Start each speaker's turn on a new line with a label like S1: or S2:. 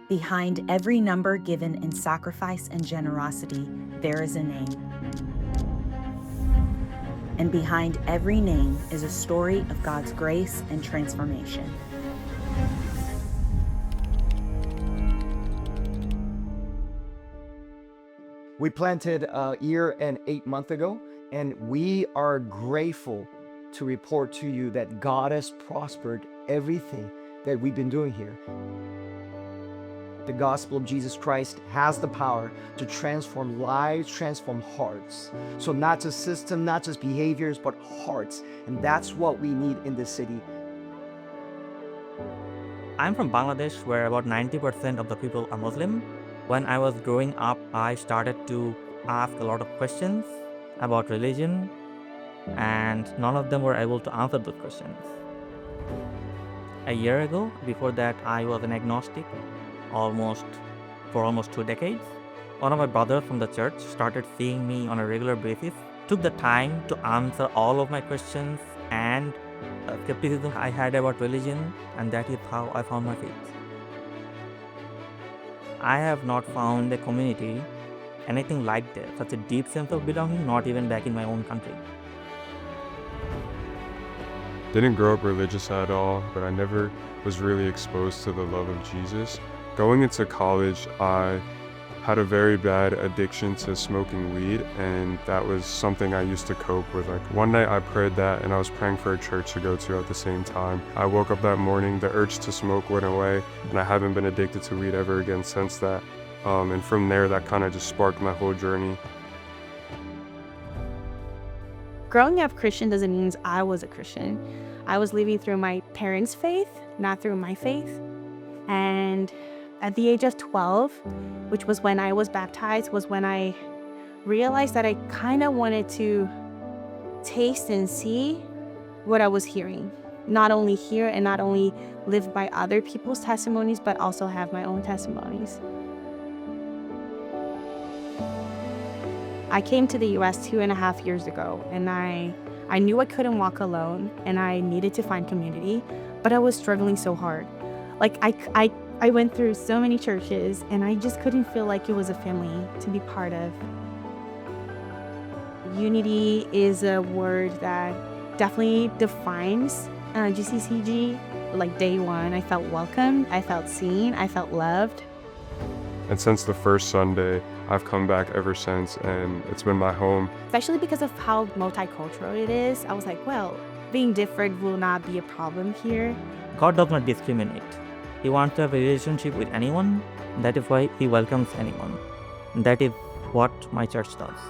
S1: Behind every number given in sacrifice and generosity, there is a name. And behind every name is a story of God's grace and transformation.
S2: We planted a year and 8 months ago, and we are grateful to report to you that God has prospered everything that we've been doing here. The gospel of Jesus Christ has the power to transform lives, transform hearts. So not just system, not just behaviors, but hearts. And that's what we need in this city.
S3: I'm from Bangladesh, where about 90% of the people are Muslim. When I was growing up, I started to ask a lot of questions about religion, and none of them were able to answer those questions. A year ago, before that, I was an agnostic for almost 2 decades. One of my brothers from the church started seeing me on a regular basis, took the time to answer all of my questions and skepticism I had about religion, and that is how I found my faith. I have not found a community anything like that, such a deep sense of belonging, not even back in my own country.
S4: Didn't grow up religious at all, but I never was really exposed to the love of Jesus. Going into college, I had a very bad addiction to smoking weed, and that was something I used to cope with. Like one night I prayed that, and I was praying for a church to go to at the same time. I woke up that morning, the urge to smoke went away, and I haven't been addicted to weed ever again since that. And from there, that kind of just sparked my whole journey.
S5: Growing up Christian doesn't mean I was a Christian. I was living through my parents' faith, not through my faith. And at the age of 12, which was when I was baptized, was when I realized that I kind of wanted to taste and see what I was hearing. Not only hear and not only live by other people's testimonies, but also have my own testimonies. I came to the US 2.5 years ago, and I knew I couldn't walk alone, and I needed to find community, but I was struggling so hard. Like I went through so many churches, and I just couldn't feel like it was a family to be part of. Unity is a word that definitely defines GCCG. Like day one, I felt welcomed, I felt seen, I felt loved.
S4: And since the first Sunday, I've come back ever since, and it's been my home.
S5: Especially because of how multicultural it is, I was like, well, being different will not be a problem here.
S3: God does not discriminate. He wants to have a relationship with anyone. That is why He welcomes anyone. And that is what my church does.